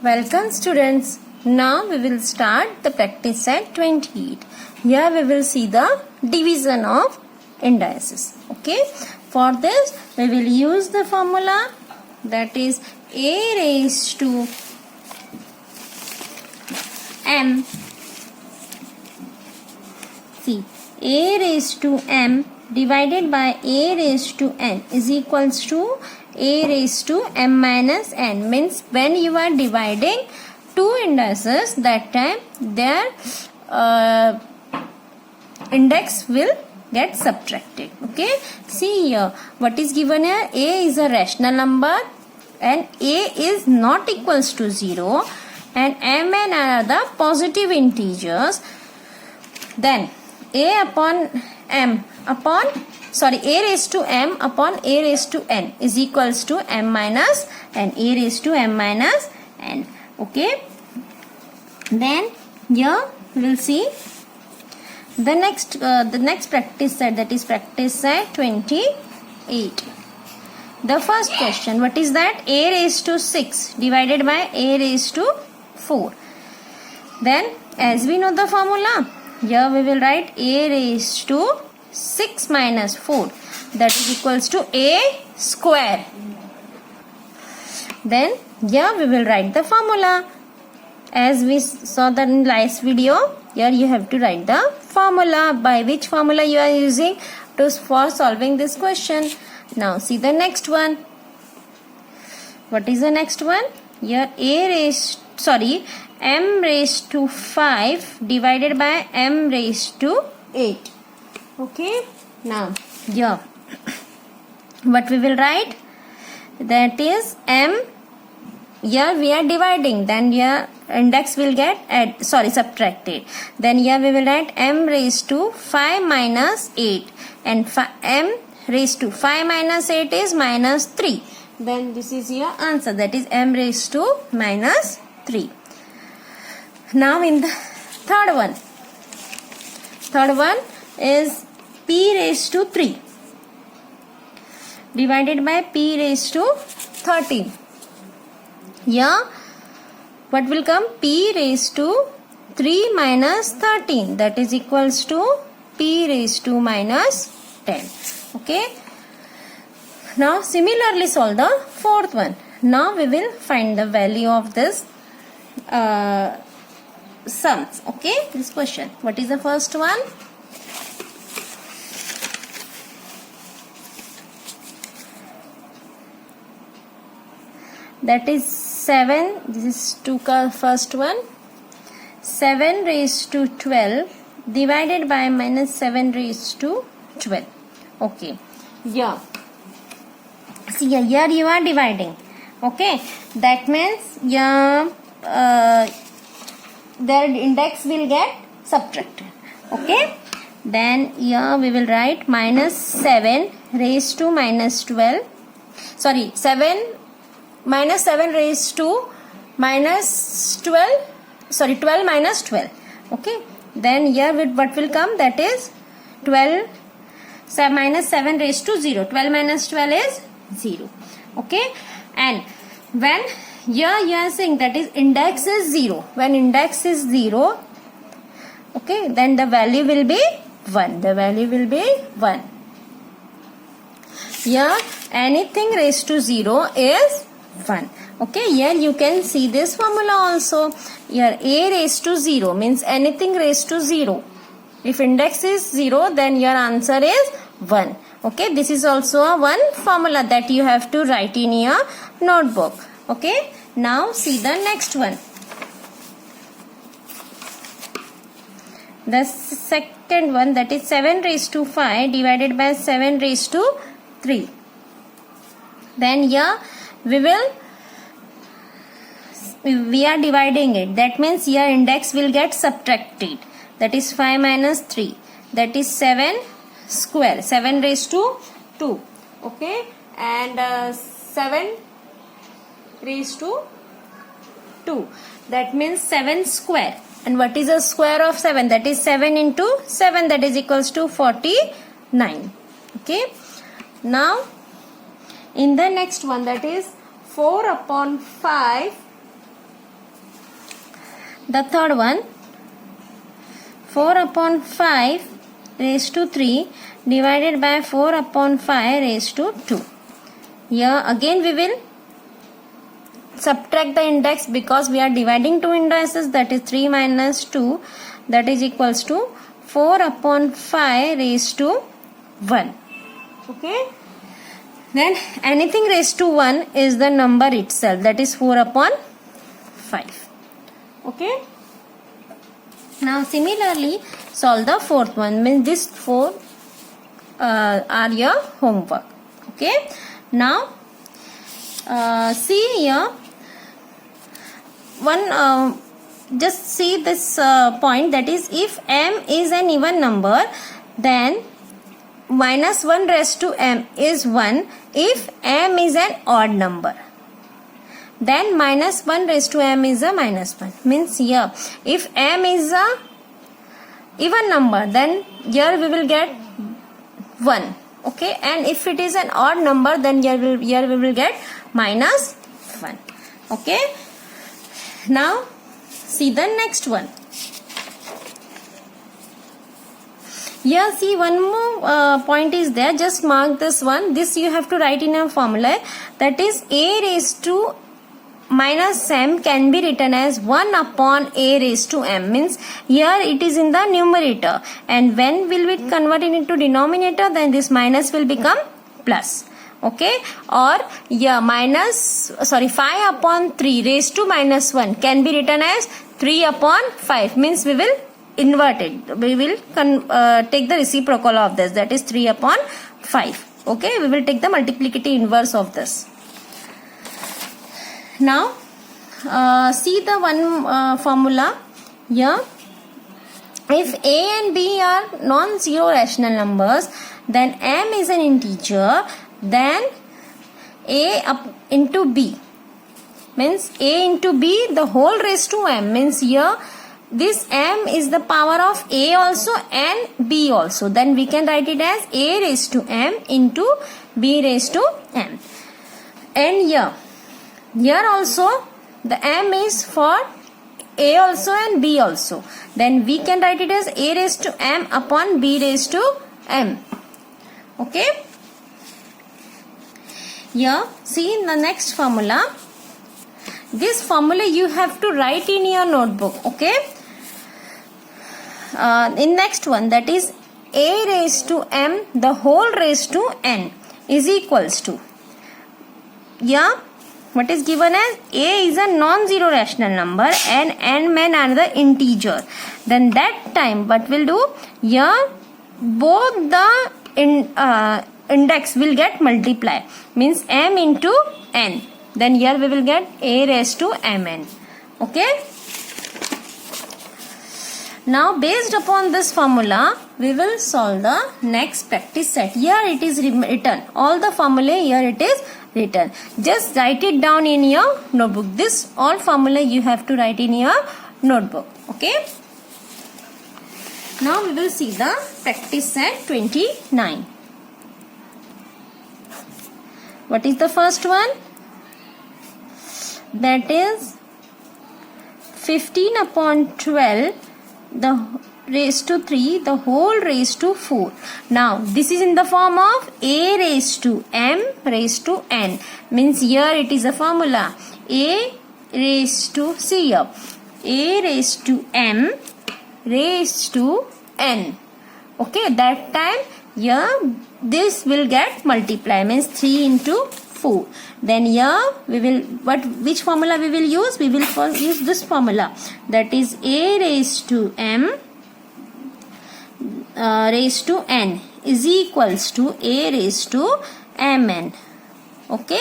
Welcome students. Now we will start the practice set 28. Here we will see the division of indices. Okay. For this we will use the formula, that is a raised to m. See, a raised to m divided by a raised to n is equals to a raised to m minus n. Means when you are dividing two indices, that time their index will get subtracted. Okay, see here what is given here. A is a rational number and a is not equals to 0 and m and n are the positive integers. Then a raised to m upon a raised to n is equals to m minus n, a raised to m minus n. Okay, then here we will see the next practice set, that is practice set 28. The first question, what is that? A raised to 6 divided by a raised to 4. Then as we know the formula, here we will write a raised to 6 minus 4, that is equals to a square. Then here we will write the formula. As we saw the last video, here you have to write the formula. By which formula you are using for solving this question. Now see the next one. What is the next one? Here m raised to 5 divided by m raised to 8. Okay, now here what we will write, that is m. Here we are dividing, then here index will get subtracted. Then here we will write m raised to 5 minus 8, and m raised to 5 minus 8 is minus 3. Then this is your answer, that is m raised to minus 3. Now in the third one is p raised to 3 divided by p raised to 13. Here what will come? P raised to 3 minus 13, that is equals to p raised to minus 10. Okay, now similarly solve the fourth one. Now we will find the value of this sums. Okay, this question, what is the first one? That is 7. This is first one. 7 raised to 12 divided by minus 7 raised to 12. Okay, yeah, see here you are dividing. Okay, that means their index will get subtracted. Okay, then here we will write minus 7 raised to minus 12. Minus 7 raised to minus 12. 12 minus 12. Okay, then here what will come, that is 12 minus 7 raised to 0. 12 minus 12 is 0. Okay, and when here you are saying that is index is 0. When index is 0, okay, then the value will be 1. The value will be 1. Here anything raised to 0 is 1. Okay, here you can see this formula also. Here a raised to 0 means anything raised to 0. If index is 0, then your answer is 1. Okay, this is also a one formula that you have to write in your notebook. Okay, now see the next one. The second one, that is 7 raised to 5 divided by 7 raised to 3. Then here we are dividing it. That means here index will get subtracted. That is 5 minus 3. That is 7 square. 7 raised to 2. Okay, and 7 raised to 2. That means 7 square. And what is the square of 7? That is 7 into 7. That is equals to 49. Okay. Now in the next one, that is 4 upon 5 the third one, 4 upon 5 raised to 3 divided by 4 upon 5 raised to 2. Here again we will subtract the index because we are dividing two indices, that is 3 minus 2, that is equals to 4 upon 5 raised to 1. Okay. Then anything raised to 1 is the number itself, that is 4 upon 5. Okay. Now similarly solve the fourth one, means this 4 are your homework. Okay. Now see here one, just see this point, that is if m is an even number, then minus 1 raised to m is 1. If m is an odd number, then minus 1 raised to m is a minus 1. Means here if m is a even number, then here we will get 1. Okay, and if it is an odd number, then here we will get minus 1. Okay. Now see the next one. Here see one more point is there, just mark this one. This you have to write in a formula, that is a raised to minus m can be written as 1 upon a raised to m. Means here it is in the numerator, and when will we convert it into denominator, then this minus will become plus. Okay, or yeah, 5 upon 3 raised to minus 1 can be written as 3 upon 5. Means we will invert it, we will take the reciprocal of this, that is 3 upon 5. Okay, we will take the multiplicative inverse of this. Now see the one formula here. If a and b are non-zero rational numbers, then m is an integer, then a up into b, means a into b the whole raised to m, means here this m is the power of a also and b also, then we can write it as a raised to m into b raised to m. And here also the m is for a also and b also, then we can write it as a raised to m upon b raised to m. Okay. Here see in the next formula, this formula you have to write in your notebook. Okay. In next one, that is a raised to m the whole raised to n is equals to, yeah, what is given as a is a non-zero rational number and n men are the integer. Then that time what will do, here both the index will get multiply, means m into n, then here we will get a raised to mn. Okay. Now based upon this formula we will solve the next practice set. Here it is written, all the formula here it is written, just write it down in your notebook. This all formula you have to write in your notebook. Okay. Now we will see the practice set 29. What is the first one? That is 15 upon 12 the raised to 3 the whole raised to 4. Now this is in the form of a raised to m raised to n, means here it is a formula a raised to, see here, a raised to m raised to n. Okay, that time here this will get multiply, means 3 into 4. Then here we will, which formula we will use? We will first use this formula, that is a raised to m raised to n is equals to a raised to mn. Okay.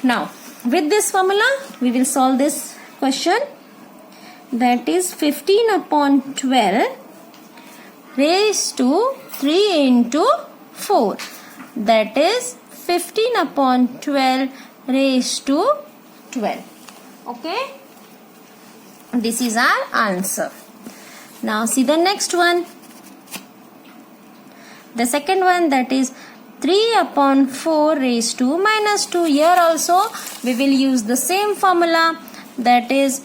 Now with this formula we will solve this question, that is 15 upon 12 raised to 3 into 4, that is 15 upon 12 raised to 12. Okay. This is our answer. Now see the next one. The second one, that is 3 upon 4 raised to minus 2. Here also we will use the same formula, that is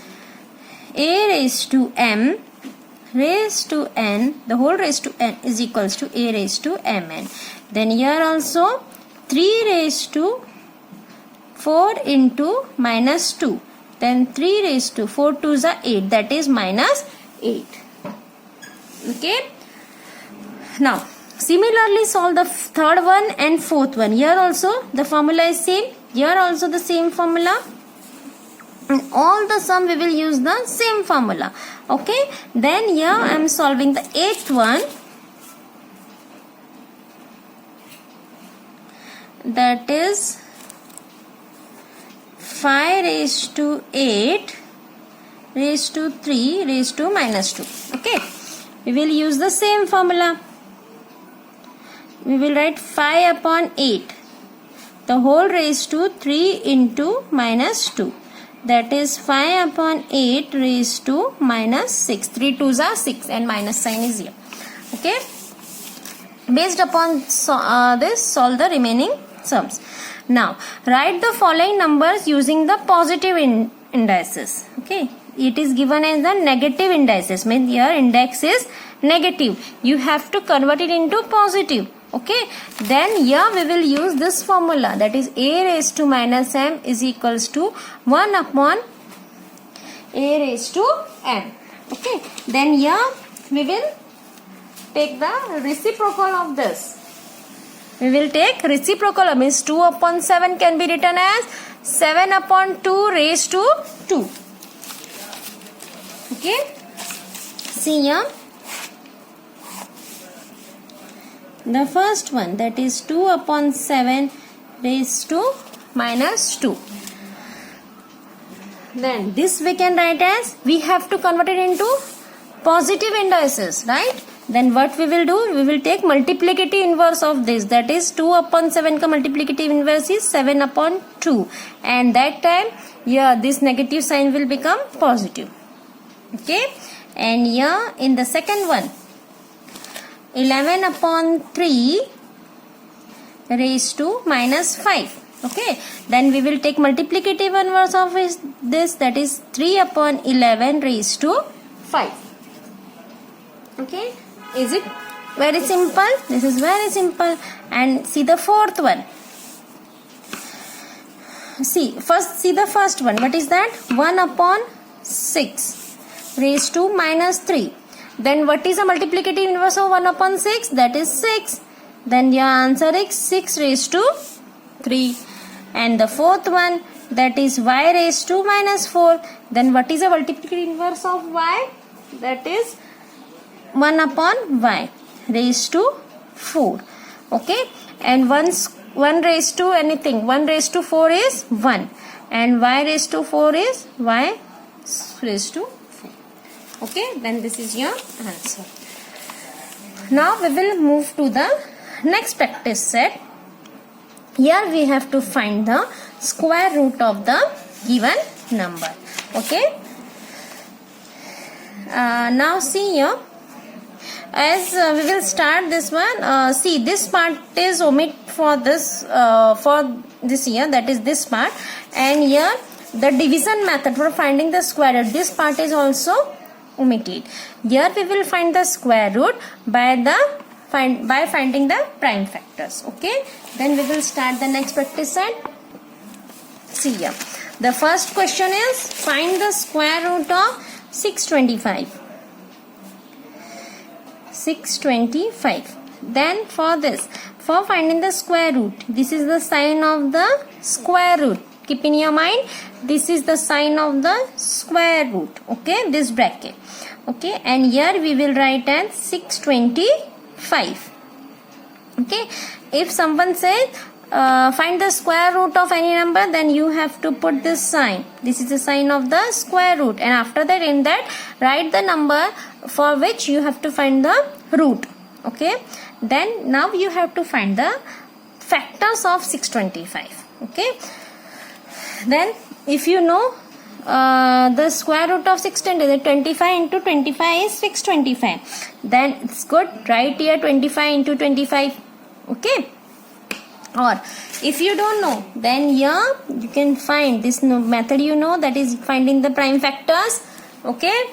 a raised to m raised to n, the whole raised to n is equals to a raised to mn. Then here also 3 raised to 4 into minus 2. Then 3 raised to 4 2s are 8, that is minus 8. Okay. Now similarly solve the third one and fourth one. Here also the formula is same. Here also the same formula. And all the sum we will use the same formula. Okay. Then here I am solving the eighth one. That is 5 raised to 8 raised to 3 raised to minus 2. Okay. We will use the same formula. We will write 5 upon 8. The whole raised to 3 into minus 2. That is 5 upon 8 raised to minus 6. 3 2s are 6 and minus sign is here. Okay. Based upon this, solve the remaining sums. Now write the following numbers using the positive indices. Okay. It is given as the negative indices. Means your index is negative. You have to convert it into positive. Okay. Then here we will use this formula, that is a raised to minus m is equals to 1 upon a raised to m. Okay. Then here we will take the reciprocal of this. We will take reciprocal, means 2 upon 7 can be written as 7 upon 2 raised to 2. Okay. See here. The first one, that is 2 upon 7 raised to minus 2. Then this we can write as, we have to convert it into positive indices, right? Then what we will do, we will take multiplicative inverse of this, that is 2 upon 7 ka multiplicative inverse is 7 upon 2, and that time here this negative sign will become positive. Okay. And here in the second one, 11 upon 3 raised to minus 5. Okay. Then we will take multiplicative inverse of this, that is 3 upon 11 raised to 5. Okay. Is it very simple? This is very simple. And see the fourth one. See the first one. What is that? 1 upon 6 raised to minus 3. Then what is the multiplicative inverse of 1 upon 6? That is 6. Then your answer is 6 raised to 3. And the fourth one, that is y raised to minus 4. Then what is the multiplicative inverse of y? That is 1 upon y raised to 4. Okay. And 1 raised to anything, 1 raised to 4 is 1. And y raised to 4 is y raised to 4. Okay, then this is your answer. Now we will move to the next practice set. Here we have to find the square root of the given number. Okay. Now see here. As we will start this one, see this part is omit for this year, that is this part, and here the division method for finding the square root, this part is also omitted. Here we will find the square root by finding the prime factors. Okay. Then we will start the next practice set. See here. The first question is, find the square root of 625. 625. Then for finding the square root, this is the sign of the square root. Keep in your mind, this is the sign of the square root. Okay, this bracket. Okay, and here we will write as 625. Okay, if someone says find the square root of any number, then you have to put this sign. This is the sign of the square root, and after that, in that, write the number for which you have to find the root. Okay, then now you have to find the factors of 625. Okay, then if you know the square root of 625, 25 into 25 is 625. Then it's good, write here 25 into 25. Okay. Or if you don't know, then here you can find this method, that is finding the prime factors. Okay,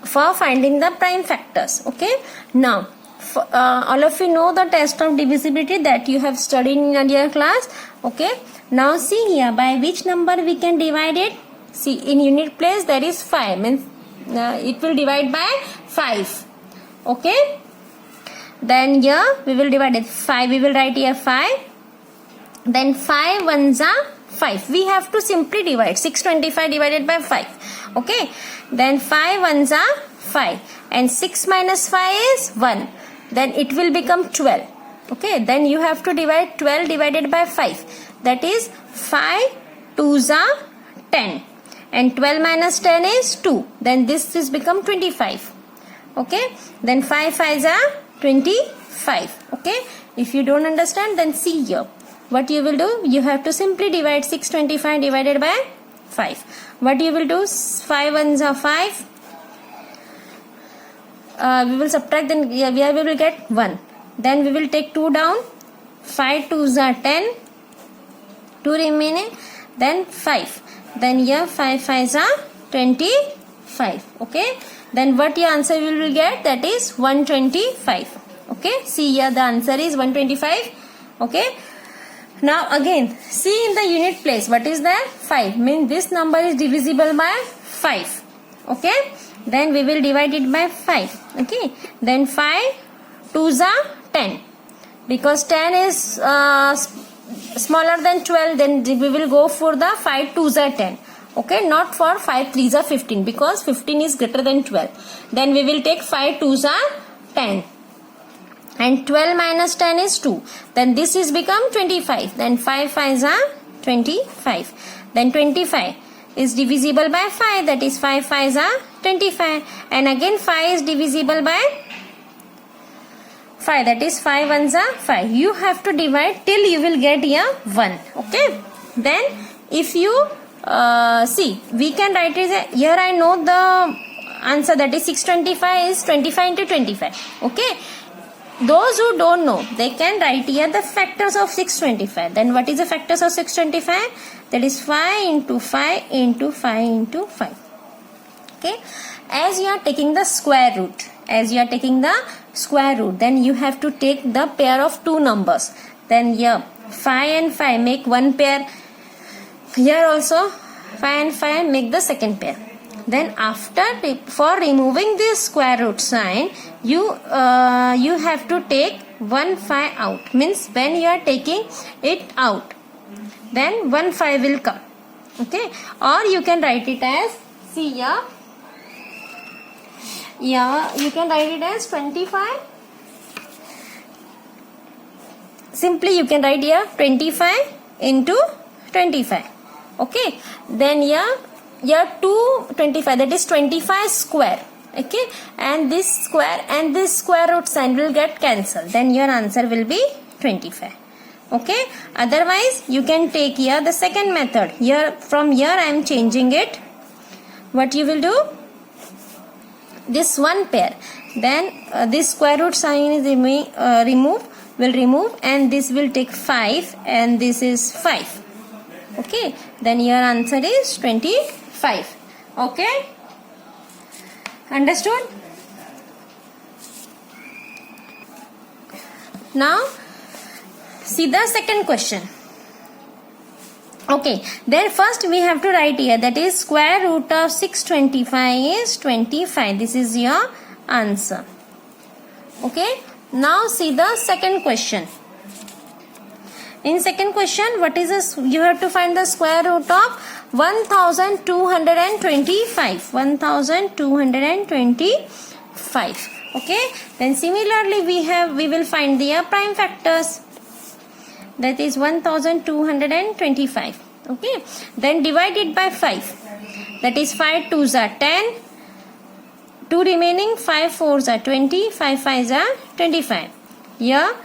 for finding the prime factors. Okay, now all of you know the test of divisibility that you have studied in earlier class. Okay, now see here, by which number we can divide it. See, in unit place there is 5, means it will divide by 5. Okay, then here we will divide it 5, we will write here 5, then 5 ones are 5. We have to simply divide 625 divided by 5. Okay, then 5 ones are 5 and 6 minus 5 is 1, then it will become 12. Okay, then you have to divide 12 divided by 5, that is 5 2s are 10 and 12 minus 10 is 2, then this is become 25. Okay, then 5 5s are 25. Okay, if you don't understand, then see here what you will do. You have to simply divide 625 divided by 5. What you will do, 5 ones are 5, we will subtract, then we will get 1, then we will take 2 down, 5 2s are 10, 2 remaining, then 5, then here 5 5s are 25. Okay, then what your answer will get, that is 125. Okay, see here the answer is 125. Okay, now again see in the unit place what is that, 5, means this number is divisible by 5. Okay, then we will divide it by 5. Okay, then 5 2s are 10, because 10 is smaller than 12, then we will go for the 5 2s are 10. Okay, not for 5 3s are 15, because 15 is greater than 12. Then we will take 5 2s are 10 and 12 minus 10 is 2, then this is become 25, then 5 5s are 25, then 25 is divisible by 5, that is 5 5s are 25, and again 5 is divisible by 5, that is 5 ones are 5. You have to divide till you will get here 1. Okay, then if you see, we can write it here. I know the answer, that is 625 is 25 into 25. Okay, those who don't know, they can write here the factors of 625. Then what is the factors of 625? That is 5 into 5 into 5 into 5. Okay, as you are taking the square root, then you have to take the pair of two numbers. Then here 5 and 5 make one pair, here also 5 and 5 make the second pair. Then after, for removing this square root sign, you have to take 1 5 out, means when you are taking it out, then 1 5 will come. Okay, or you can write it as, see here, you can write it as 25. Simply you can write here 25 into 25. Okay, then here 225, that is 25 square. Okay, and this square and this square root sign will get cancelled, then your answer will be 25. Okay, otherwise you can take here the second method. Here, from here I am changing it. What you will do, this one pair, then this square root sign is remove, and this will take 5 and this is 5. Okay, then your answer is 25. Okay, understood? Now see the second question. Okay, then first we have to write here, that is square root of 625 is 25. This is your answer. Okay, now see the second question. In second question, what is this? You have to find the square root of 1225. 1225. Okay, then similarly we will find the prime factors, that is 1225. Okay, then divide it by 5, that is 5 2s are 10, 2 remaining, 5 4s are 20, 5 5s are 25. Here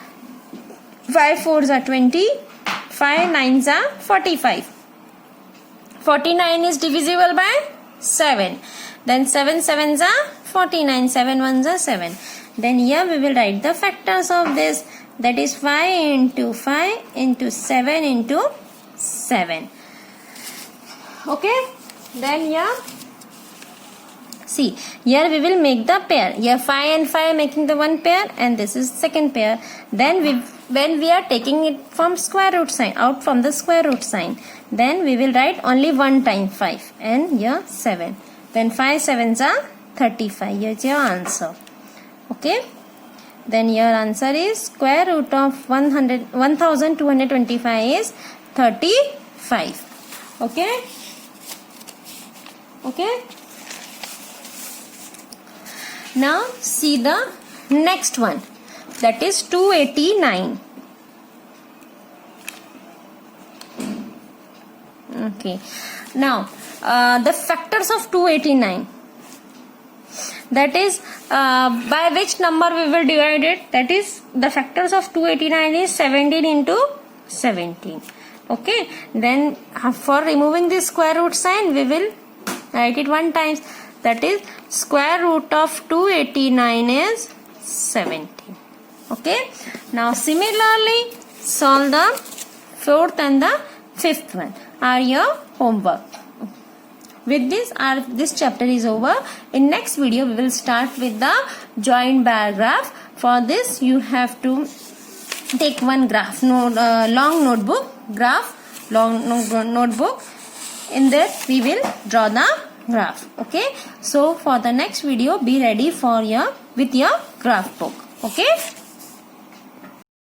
5 4s are 20, 5 9s are 45. 49 is divisible by 7. Then 7 7s are 49, 7 1s are 7. Then here we will write the factors of this, that is 5 into 5 into 7 into 7. Okay, Then here, see, here we will make the pair. Here 5 and 5 making the one pair, and this is second pair. Then when we are taking it from square root sign, out from the square root sign, then we will write only one time 5 and here 7. Then 5 sevens are 35. Here's your answer. Okay. Then your answer is square root of 1225 is 35. Okay. Okay. Now see the next one, that is 289. Okay. Now the factors of 289, that is by which number we will divide it. That is, the factors of 289 is 17 into 17. Okay. Then for removing this square root sign, we will write it one times. That is, square root of 289 is 17. Okay. Now similarly solve the fourth and the fifth one are your homework. With this, this chapter is over. In next video we will start with the joint bar graph. For this you have to take one graph, long notebook. In that we will draw the graph. Okay. So for the next video, be ready with your graph book. Okay.